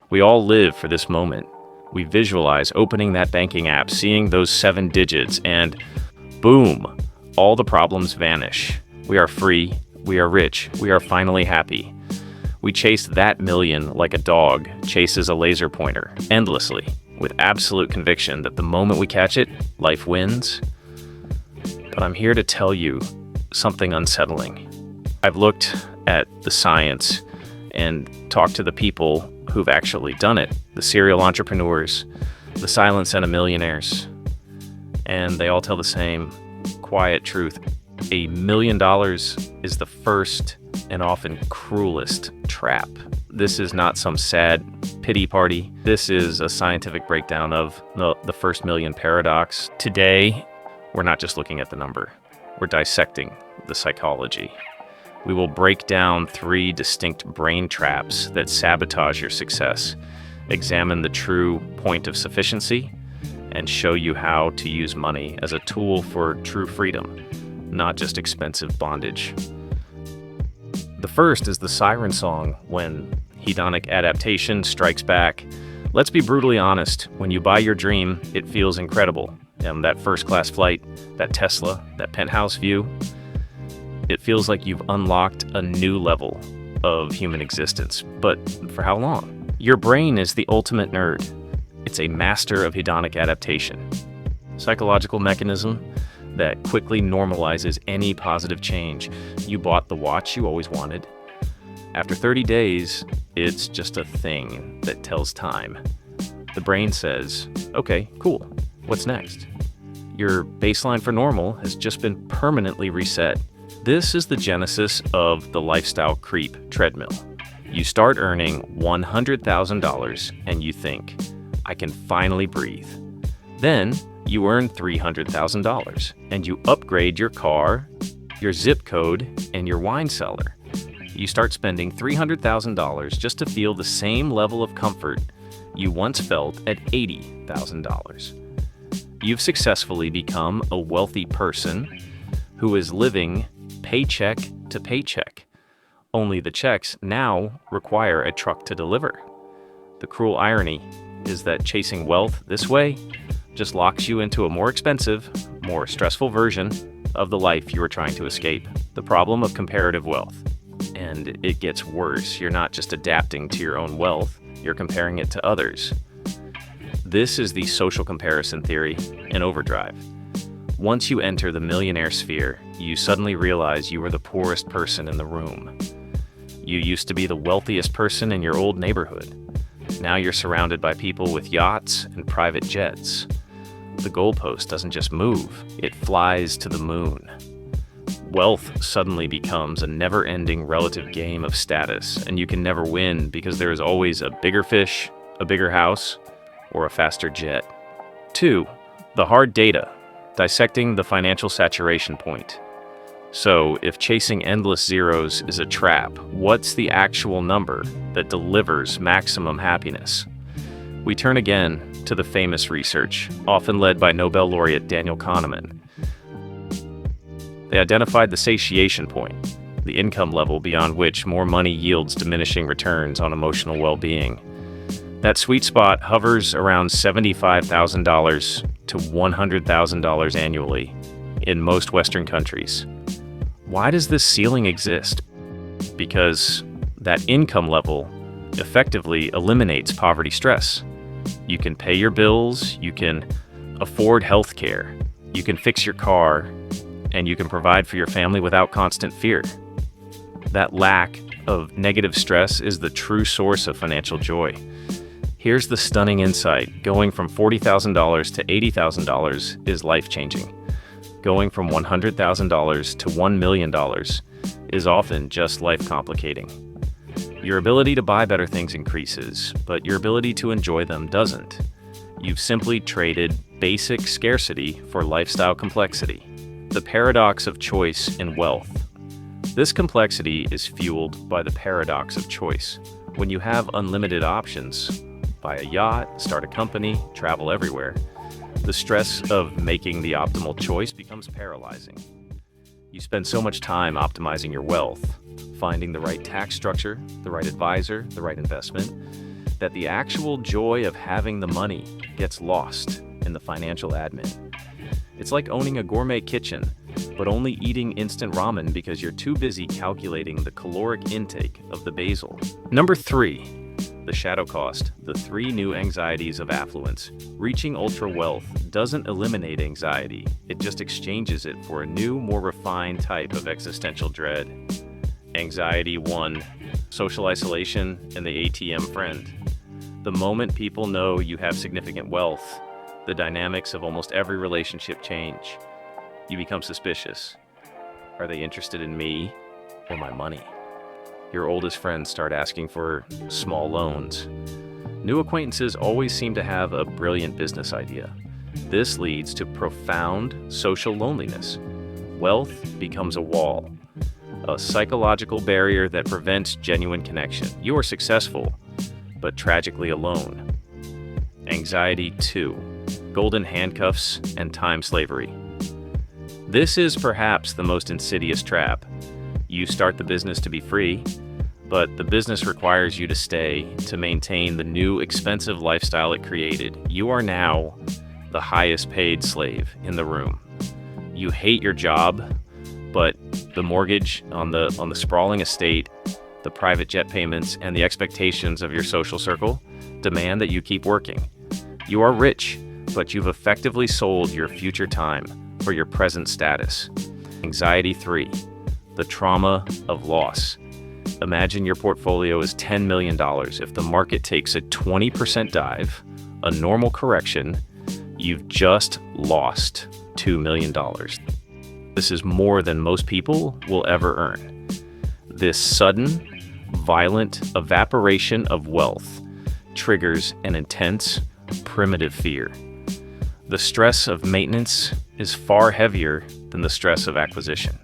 We all live for this moment. We visualize opening that banking app, seeing those 7 digits, and boom, all the problems vanish. We are free, we are rich, we are finally happy. We chase that million like a dog chases a laser pointer, endlessly, with absolute conviction that the moment we catch it, life wins. But I'm here to tell you something unsettling. I've looked at the science and talked to the people who've actually done it, the serial entrepreneurs, the silent set of millionaires, and they all tell the same quiet truth. $1 million is the first and often cruelest trap. This is not some sad pity party. This is a scientific breakdown of the first million paradox. Today, we're not just looking at the number. We're dissecting the psychology. We will break down 3 distinct brain traps that sabotage your success, examine the true point of sufficiency, and show you how to use money as a tool for true freedom, not just expensive bondage. The first is the siren song when hedonic adaptation strikes back. Let's be brutally honest, when you buy your dream, it feels incredible. That first-class flight, that Tesla, that penthouse view, it feels like you've unlocked a new level of human existence. But for how long? Your brain is the ultimate nerd. It's a master of hedonic adaptation, psychological mechanism that quickly normalizes any positive change. You bought the watch you always wanted. After 30 days, it's just a thing that tells time. The brain says, okay, cool, what's next? Your baseline for normal has just been permanently reset. This is the genesis of the lifestyle creep treadmill. You start earning $100,000 and you think, I can finally breathe. Then you earn $300,000 and you upgrade your car, your zip code, and your wine cellar. You start spending $300,000 just to feel the same level of comfort you once felt at $80,000. You've successfully become a wealthy person who is living paycheck to paycheck. Only the checks now require a truck to deliver. The cruel irony is that chasing wealth this way just locks you into a more expensive, more stressful version of the life you were trying to escape. The problem of comparative wealth. And it gets worse. You're not just adapting to your own wealth, you're comparing it to others. This is the social comparison theory in overdrive. Once you enter the millionaire sphere, you suddenly realize you were the poorest person in the room. You used to be the wealthiest person in your old neighborhood. Now you're surrounded by people with yachts and private jets. The goalpost doesn't just move, it flies to the moon. Wealth suddenly becomes a never-ending relative game of status, and you can never win because there is always a bigger fish, a bigger house, or a faster jet. 2. The hard data. Dissecting the financial saturation point. So, if chasing endless zeros is a trap, what's the actual number that delivers maximum happiness? We turn again to the famous research, often led by Nobel laureate Daniel Kahneman. They identified the satiation point, the income level beyond which more money yields diminishing returns on emotional well-being. That sweet spot hovers around $75,000 to $100,000 annually in most Western countries. Why does this ceiling exist? Because that income level effectively eliminates poverty stress. You can pay your bills, you can afford health care, you can fix your car, and you can provide for your family without constant fear. That lack of negative stress is the true source of financial joy. Here's the stunning insight. Going from $40,000 to $80,000 is life-changing. Going from $100,000 to $1 million is often just life-complicating. Your ability to buy better things increases, but your ability to enjoy them doesn't. You've simply traded basic scarcity for lifestyle complexity. The paradox of choice in wealth. This complexity is fueled by the paradox of choice. When you have unlimited options, buy a yacht, start a company, travel everywhere, the stress of making the optimal choice becomes paralyzing. You spend so much time optimizing your wealth, finding the right tax structure, the right advisor, the right investment, that the actual joy of having the money gets lost in the financial admin. It's like owning a gourmet kitchen, but only eating instant ramen because you're too busy calculating the caloric intake of the basil. Number 3, the shadow cost, the 3 new anxieties of affluence. Reaching ultra wealth doesn't eliminate anxiety, it just exchanges it for a new, more refined type of existential dread. Anxiety 1, social isolation and the ATM friend. The moment people know you have significant wealth, the dynamics of almost every relationship change. You become suspicious. Are they interested in me or my money? Your oldest friends start asking for small loans. New acquaintances always seem to have a brilliant business idea. This leads to profound social loneliness. Wealth becomes a wall, a psychological barrier that prevents genuine connection. You are successful, but tragically alone. Anxiety 2, golden handcuffs and time slavery. This is perhaps the most insidious trap. You start the business to be free, but the business requires you to stay to maintain the new expensive lifestyle it created. You are now the highest paid slave in the room. You hate your job, but the mortgage on the sprawling estate, the private jet payments, and the expectations of your social circle demand that you keep working. You are rich, but you've effectively sold your future time for your present status. Anxiety 3, the trauma of loss. Imagine your portfolio is $10 million. If the market takes a 20% dive, a normal correction, you've just lost $2 million. This is more than most people will ever earn. This sudden, violent evaporation of wealth triggers an intense, primitive fear. The stress of maintenance is far heavier than the stress of acquisition.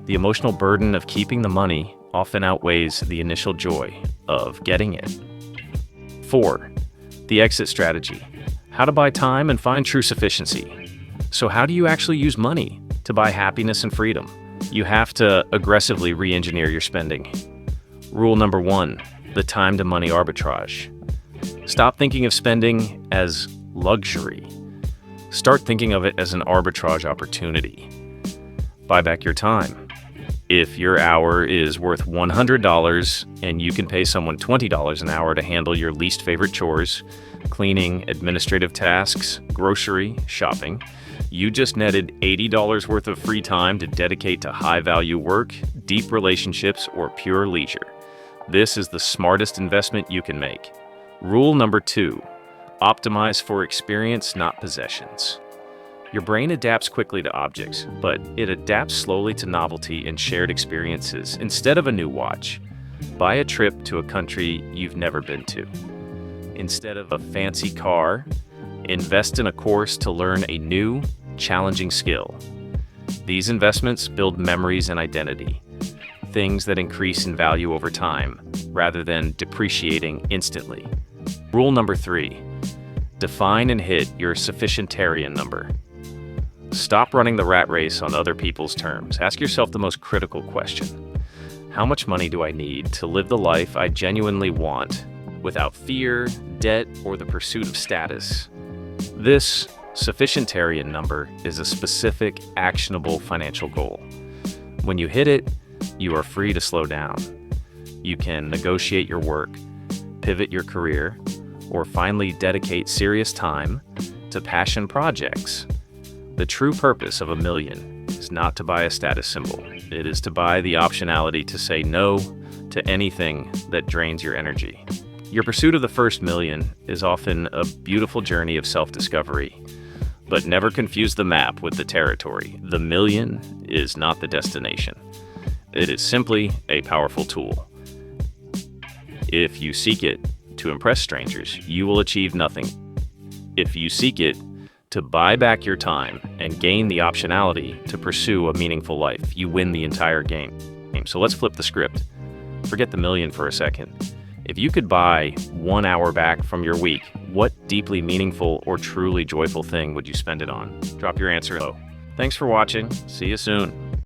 The emotional burden of keeping the money often outweighs the initial joy of getting it. 4, the exit strategy. How to buy time and find true sufficiency. So how do you actually use money to buy happiness and freedom? You have to aggressively re-engineer your spending. Rule number 1, the time to money arbitrage. Stop thinking of spending as luxury. Start thinking of it as an arbitrage opportunity. Buy back your time. If your hour is worth $100 and you can pay someone $20 an hour to handle your least favorite chores, cleaning, administrative tasks, grocery, shopping, you just netted $80 worth of free time to dedicate to high-value work, deep relationships, or pure leisure. This is the smartest investment you can make. Rule number 2, optimize for experience, not possessions. Your brain adapts quickly to objects, but it adapts slowly to novelty and shared experiences. Instead of a new watch, buy a trip to a country you've never been to. Instead of a fancy car, invest in a course to learn a new, challenging skill. These investments build memories and identity, things that increase in value over time, rather than depreciating instantly. Rule number 3, define and hit your sufficientarian number. Stop running the rat race on other people's terms. Ask yourself the most critical question. How much money do I need to live the life I genuinely want without fear, debt, or the pursuit of status? This sufficientarian number is a specific, actionable financial goal. When you hit it, you are free to slow down. You can negotiate your work, pivot your career, or finally dedicate serious time to passion projects. The true purpose of $1 million is not to buy a status symbol. It is to buy the optionality to say no to anything that drains your energy. Your pursuit of the first million is often a beautiful journey of self-discovery, but never confuse the map with the territory. The million is not the destination. It is simply a powerful tool. If you seek it to impress strangers, you will achieve nothing. If you seek it to buy back your time and gain the optionality to pursue a meaningful life, you win the entire game. So let's flip the script. Forget the million for a second. If you could buy 1 hour back from your week, what deeply meaningful or truly joyful thing would you spend it on? Drop your answer below. Thanks for watching. See you soon.